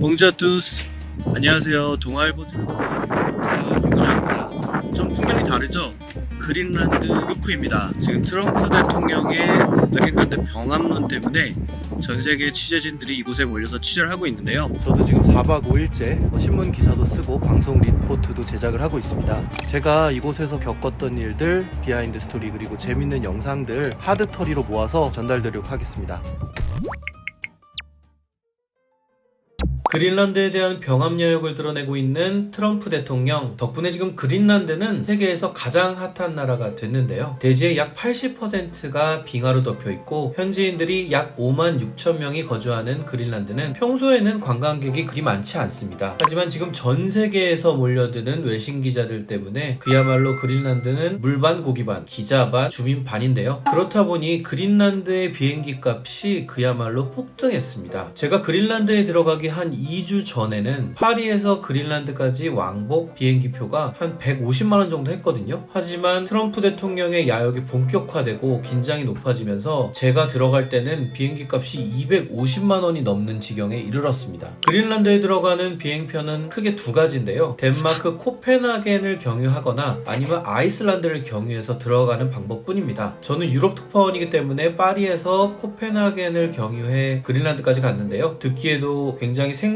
봉자투스. 안녕하세요. 동아일보 유근영입니다. 좀 풍경이 다르죠? 그린란드 루크입니다. 지금 트럼프 대통령의 그린란드 병합론 때문에 전 세계 취재진들이 이곳에 몰려서 취재를 하고 있는데요. 저도 지금 4박 5일째 신문 기사도 쓰고 방송 리포트도 제작을 하고 있습니다. 제가 이곳에서 겪었던 일들, 비하인드 스토리 그리고 재밌는 영상들 하드터리로 모아서 전달드리도록 하겠습니다. 그린란드에 대한 병합 여역을 드러내고 있는 트럼프 대통령 덕분에 지금 그린란드는 세계에서 가장 핫한 나라가 됐는데요. 대지의 약 80%가 빙하로 덮여 있고 현지인들이 약 5만 6천 명이 거주하는 그린란드는 평소에는 관광객이 그리 많지 않습니다. 하지만 지금 전 세계에서 몰려드는 외신 기자들 때문에 그야말로 그린란드는 물반 고기반, 기자반, 주민반인데요. 그렇다 보니 그린란드의 비행기 값이 그야말로 폭등했습니다. 제가 그린란드에 들어가기 한 2주 전에는 파리에서 그린란드까지 왕복 비행기표가 한 150만원 정도 했거든요. 하지만 트럼프 대통령의 야욕이 본격화되고 긴장이 높아지면서 제가 들어갈 때는 비행기 값이 250만원이 넘는 지경에 이르렀습니다. 그린란드에 들어가는 비행편은 크게 두 가지인데요. 덴마크 코펜하겐을 경유하거나 아니면 아이슬란드를 경유해서 들어가는 방법뿐입니다. 저는 유럽 특파원이기 때문에 파리에서 코펜하겐을 경유해 그린란드까지 갔는데요. 듣기에도 굉장히 생소한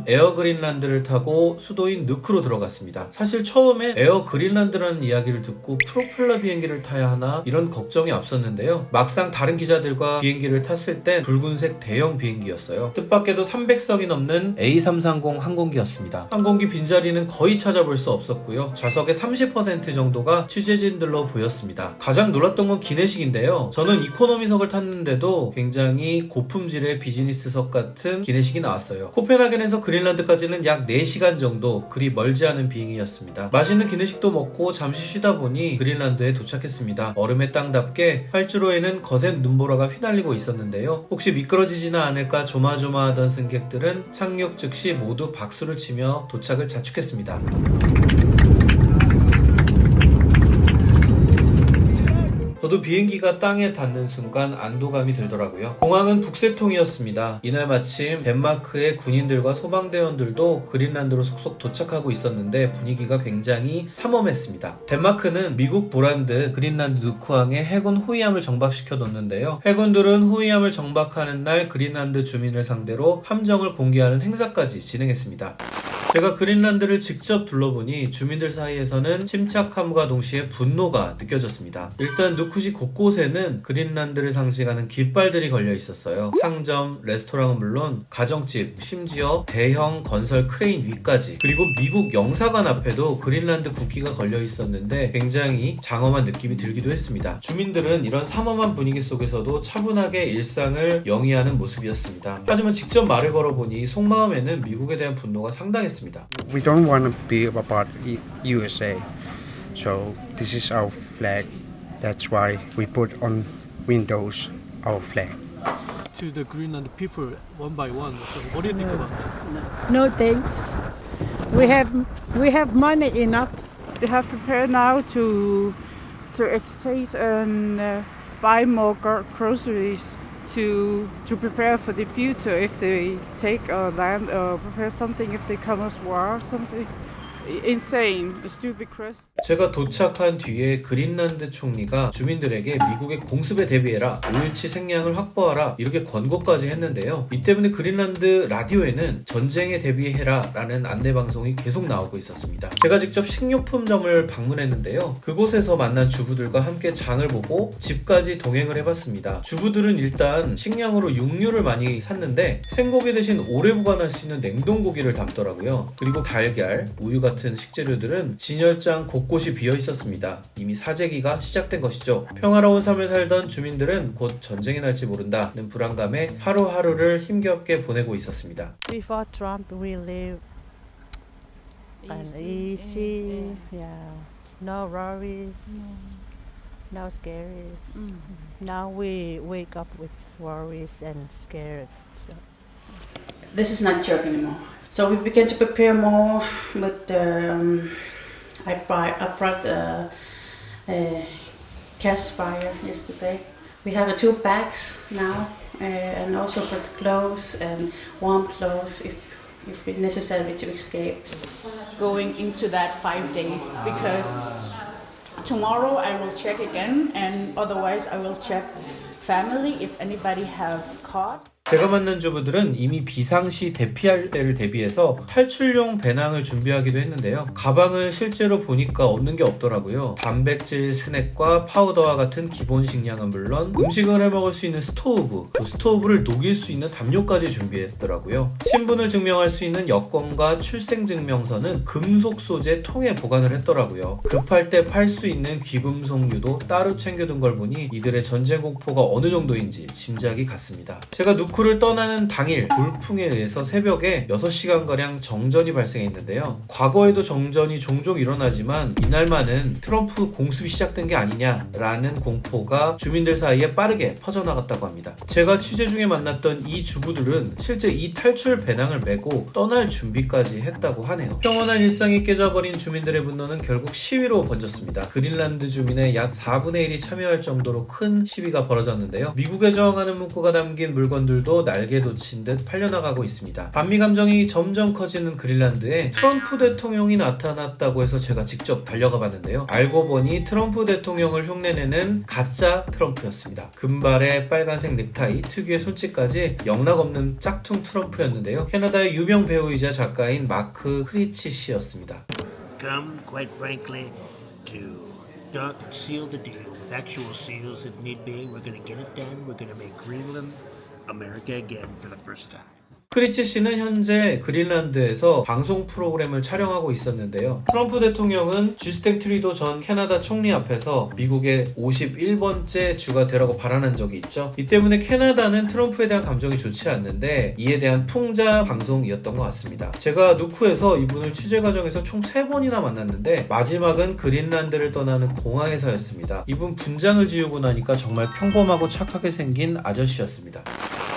에어 그린란드를 타고 수도인 누크로 들어갔습니다. 사실 처음에 에어 그린란드라는 이야기를 듣고 프로펠러 비행기를 타야 하나 이런 걱정이 앞섰는데요. 막상 다른 기자들과 비행기를 탔을 땐 붉은색 대형 비행기였어요. 뜻밖에도 300석이 넘는 A330 항공기였습니다. 항공기 빈자리는 거의 찾아볼 수 없었고요. 좌석의 30% 정도가 취재진들로 보였습니다. 가장 놀랐던 건 기내식인데요. 저는 이코노미석을 탔는데도 굉장히 고품질의 비즈니스석 같은 기내식이 나왔어요. 코펜하겐에서 그린란드까지는 약 4시간 정도 그리 멀지 않은 비행이었습니다. 맛있는 기내식도 먹고 잠시 쉬다 보니 그린란드에 도착했습니다. 얼음의 땅답게 활주로에는 거센 눈보라가 휘날리고 있었는데요. 혹시 미끄러지지는 않을까 조마조마하던 승객들은 착륙 즉시 모두 박수를 치며 도착을 자축했습니다. 저도 비행기가 땅에 닿는 순간 안도감이 들더라고요. 공항은 북새통이었습니다. 이날 마침 덴마크의 군인들과 소방대원들도 그린란드로 속속 도착하고 있었는데 분위기가 굉장히 삼엄했습니다. 덴마크는 미국 보란드 그린란드 누크항에 해군 호위함을 정박시켜 뒀는데요. 해군들은 호위함을 정박하는 날 그린란드 주민을 상대로 함정을 공개하는 행사까지 진행했습니다. 제가 그린란드를 직접 둘러보니 주민들 사이에서는 침착함과 동시에 분노가 느껴졌습니다. 일단 누크시 곳곳에는 그린란드를 상징하는 깃발들이 걸려 있었어요. 상점, 레스토랑은 물론 가정집, 심지어 대형 건설 크레인 위까지, 그리고 미국 영사관 앞에도 그린란드 국기가 걸려 있었는데 굉장히 장엄한 느낌이 들기도 했습니다. 주민들은 이런 삼엄한 분위기 속에서도 차분하게 일상을 영위하는 모습이었습니다. 하지만 직접 말을 걸어보니 속마음에는 미국에 대한 분노가 상당했습니다. We don't want to be about USA, so this is our flag. That's why we put on windows our flag. To the Greenland people one by one. So what do you think about that? No thanks. We have money enough. They have prepared now to exchange and buy more groceries to prepare for the future if they take land or prepare something if they come as war or something. Insane, stupid crust. 제가 도착한 뒤에 그린란드 총리가 주민들에게 미국의 공습에 대비해라, 5일치 생량을 확보하라 이렇게 권고까지 했는데요. 이 때문에 그린란드 라디오에는 전쟁에 대비해라 라는 안내방송이 계속 나오고 있었습니다. 제가 직접 식료품점을 방문했는데요. 그곳에서 만난 주부들과 함께 장을 보고 집까지 동행을 해봤습니다. 주부들은 일단 식량으로 육류를 많이 샀는데 생고기 대신 오래 보관할 수 있는 냉동고기를 담더라고요. 그리고 달걀, 우유 같은 식재료들은 진열장 곳곳이 비어 있었습니다. 이미 사재기가 시작된 것이죠. 평화로운 삶을 살던 주민들은 곧 전쟁이 날지 모른다는 불안감에 하루하루를 힘겹게 보내고 있었습니다. Before Trump, we live easy, yeah, no worries, no scaries. Now we wake up with worries and scared. So. This is not joke anymore. So we began to prepare more, but I brought a gas fire yesterday. We have 2 bags now, and also for the clothes and warm clothes if if it's necessary to escape. Going into that 5 days because tomorrow I will check again, and otherwise I will check family if anybody have caught. 제가 만난 주부들은 이미 비상시 대피할 때를 대비해서 탈출용 배낭을 준비하기도 했는데요. 가방을 실제로 보니까 없는 게 없더라고요. 단백질 스낵과 파우더와 같은 기본 식량은 물론 음식을 해먹을 수 있는 스토브, 또 스토브를 녹일 수 있는 담요까지 준비했더라고요. 신분을 증명할 수 있는 여권과 출생증명서는 금속 소재 통에 보관을 했더라고요. 급할 때 팔 수 있는 귀금속류도 따로 챙겨둔 걸 보니 이들의 전쟁 공포가 어느 정도인지 짐작이 갔습니다. 제가 누쿠를 떠나는 당일 돌풍에 의해서 새벽에 6시간가량 정전이 발생했는데요. 과거에도 정전이 종종 일어나지만 이날만은 트럼프 공습이 시작된 게 아니냐라는 공포가 주민들 사이에 빠르게 퍼져나갔다고 합니다. 제가 취재 중에 만났던 이 주부들은 실제 이 탈출 배낭을 메고 떠날 준비까지 했다고 하네요. 평온한 일상이 깨져버린 주민들의 분노는 결국 시위로 번졌습니다. 그린란드 주민의 약 4분의 1이 참여할 정도로 큰 시위가 벌어졌는데요. 미국에 저항하는 문구가 담긴 물건들도 날개 돋친 듯 팔려나가고 있습니다. 반미 감정이 점점 커지는 그린란드에 트럼프 대통령이 나타났다고 해서 제가 직접 달려가 봤는데요. 알고 보니 트럼프 대통령을 흉내내는 가짜 트럼프였습니다. 금발에 빨간색 넥타이, 특유의 손짓까지 영락없는 짝퉁 트럼프였는데요. 캐나다의 유명 배우이자 작가인 마크 크리치 씨였습니다. Come, quite frankly, to dock and seal the deal with actual seals if need be. We're going to get it done. We're going to make Greenland America again for the first time. 크리치 씨는 현재 그린란드에서 방송 프로그램을 촬영하고 있었는데요. 트럼프 대통령은 주스틴 트루도 전 캐나다 총리 앞에서 미국의 51번째 주가 되라고 발언한 적이 있죠. 이 때문에 캐나다는 트럼프에 대한 감정이 좋지 않는데 이에 대한 풍자 방송이었던 것 같습니다. 제가 누쿠에서 이분을 취재 과정에서 총 3번이나 만났는데 마지막은 그린란드를 떠나는 공항에서였습니다. 이분 분장을 지우고 나니까 정말 평범하고 착하게 생긴 아저씨였습니다.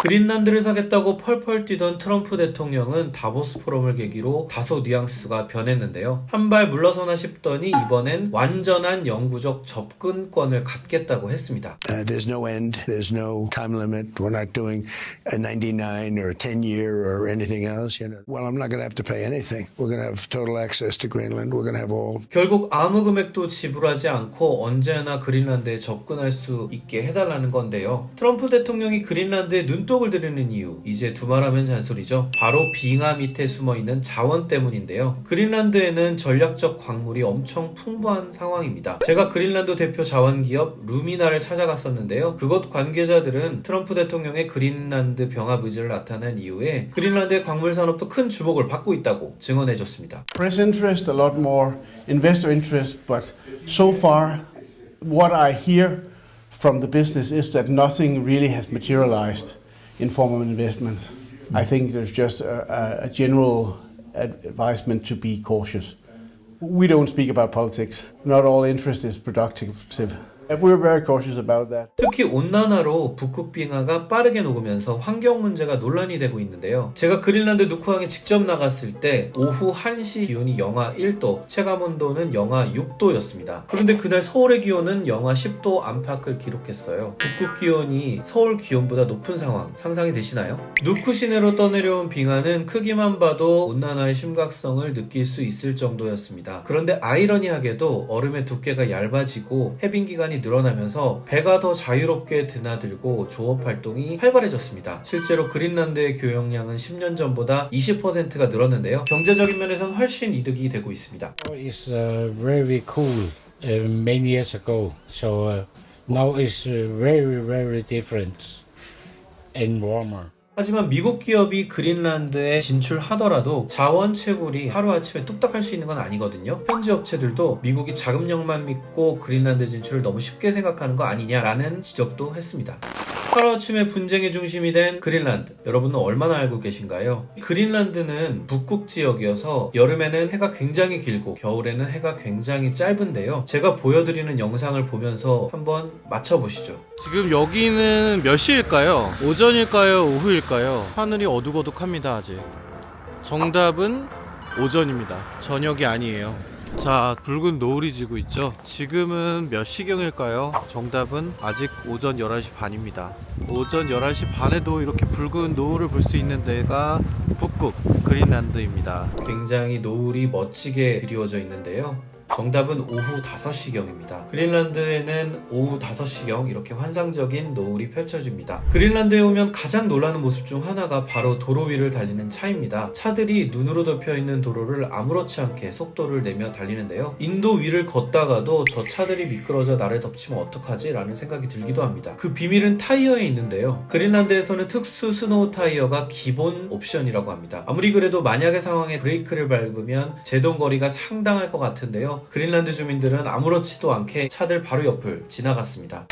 그린란드를 사겠다고 펄펄 뛰던 트럼프 대통령은 다보스 포럼을 계기로 다소 뉘앙스가 변했는데요. 한 발 물러서나 싶더니 이번엔 완전한 영구적 접근권을 갖겠다고 했습니다. There's no end. There's no time limit. We're not doing a 99 or a 10-year or anything else. You know. Well, I'm not going to have to pay anything. We're going to have total access to Greenland. We're going to have all. 결국 아무 금액도 지불하지 않고 언제나 그린란드에 접근할 수 있게 해달라는 건데요. 트럼프 대통령이 그린란드에 눈독을 들이는 이유, 이제 두말하면 잔소리죠. 바로 빙하 밑에 숨어있는 자원 때문인데요. 그린란드에는 전략적 광물이 엄청 풍부한 상황입니다. 제가 그린란드 대표 자원기업 루미나를 찾아갔었는데요. 그곳 관계자들은 트럼프 대통령의 그린란드 병합 의지를 나타낸 이후에 그린란드의 광물 산업도 큰 주목을 받고 있다고 증언해줬습니다. Press interest, a lot more investor interest, but so far what I hear from the business is that nothing really has materialized in form of investments. I think there's just a general advisement to be cautious. We don't speak about politics. Not all interest is productive. We're very cautious about that. 특히 온난화로 북극 빙하가 빠르게 녹으면서 환경 문제가 논란이 되고 있는데요. 제가 그린란드 누쿠항에 직접 나갔을 때 오후 1시 기온이 영하 1도, 체감 온도는 영하 6도였습니다. 그런데 그날 서울의 기온은 영하 10도 안팎을 기록했어요. 북극 기온이 서울 기온보다 높은 상황 상상이 되시나요? 누쿠 시내로 떠내려온 빙하는 크기만 봐도 온난화의 심각성을 느낄 수 있을 정도였습니다. 그런데 아이러니하게도 얼음의 두께가 얇아지고 해빙 기간이 늘어나면서 배가 더 자유롭게 드나들고 조업 활동이 활발해졌습니다. 실제로 그린란드의 교역량은 10년 전보다 20%가 늘었는데요. 경제적인 면에서는 훨씬 이득이 되고 있습니다. It's very cool many years ago, so now it's very different and warmer. 하지만 미국 기업이 그린란드에 진출하더라도 자원 채굴이 하루아침에 뚝딱 할 수 있는 건 아니거든요. 현지 업체들도 미국이 자금력만 믿고 그린란드 진출을 너무 쉽게 생각하는 거 아니냐라는 지적도 했습니다. 하루아침에 분쟁의 중심이 된 그린란드, 여러분은 얼마나 알고 계신가요? 그린란드는 북극 지역이어서 여름에는 해가 굉장히 길고 겨울에는 해가 굉장히 짧은데요. 제가 보여드리는 영상을 보면서 한번 맞춰보시죠. 지금 여기는 몇 시일까요? 오전일까요? 오후일까요? 하늘이 어둑어둑합니다. 아직 정답은 오전입니다. 저녁이 아니에요. 자, 붉은 노을이 지고 있죠. 지금은 몇 시경일까요? 정답은 아직 오전 11시 반입니다. 오전 11시 반에도 이렇게 붉은 노을을 볼 수 있는 데가 북극 그린란드입니다. 굉장히 노을이 멋지게 드리워져 있는데요. 정답은 오후 5시경입니다. 그린란드에는 오후 5시경 이렇게 환상적인 노을이 펼쳐집니다. 그린란드에 오면 가장 놀라는 모습 중 하나가 바로 도로 위를 달리는 차입니다. 차들이 눈으로 덮여있는 도로를 아무렇지 않게 속도를 내며 달리는데요. 인도 위를 걷다가도 저 차들이 미끄러져 나를 덮치면 어떡하지? 라는 생각이 들기도 합니다. 그 비밀은 타이어에 있는데요. 그린란드에서는 특수 스노우 타이어가 기본 옵션이라고 합니다. 아무리 그래도 만약의 상황에 브레이크를 밟으면 제동거리가 상당할 것 같은데요. 그린란드 주민들은 아무렇지도 않게 차들 바로 옆을 지나갔습니다.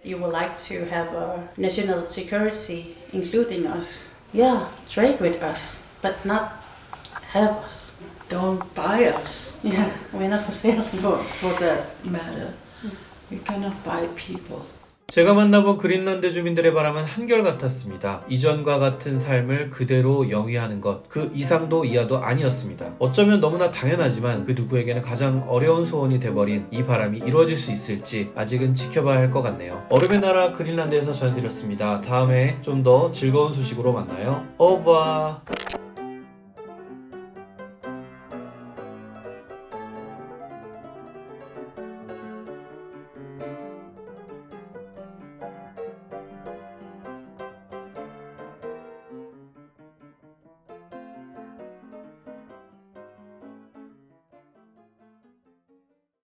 You would like to have a national security, including us. Yeah, trade with us, but not have us. Don't buy us. Yeah, we're not for sale. For that matter, we cannot buy people. 제가 만나본 그린란드 주민들의 바람은 한결같았습니다. 이전과 같은 삶을 그대로 영위하는 것, 그 이상도 이하도 아니었습니다. 어쩌면 너무나 당연하지만 그 누구에게는 가장 어려운 소원이 돼버린 이 바람이 이루어질 수 있을지 아직은 지켜봐야 할 것 같네요. 얼음의 나라 그린란드에서 전해드렸습니다. 다음에 좀 더 즐거운 소식으로 만나요. 오브아.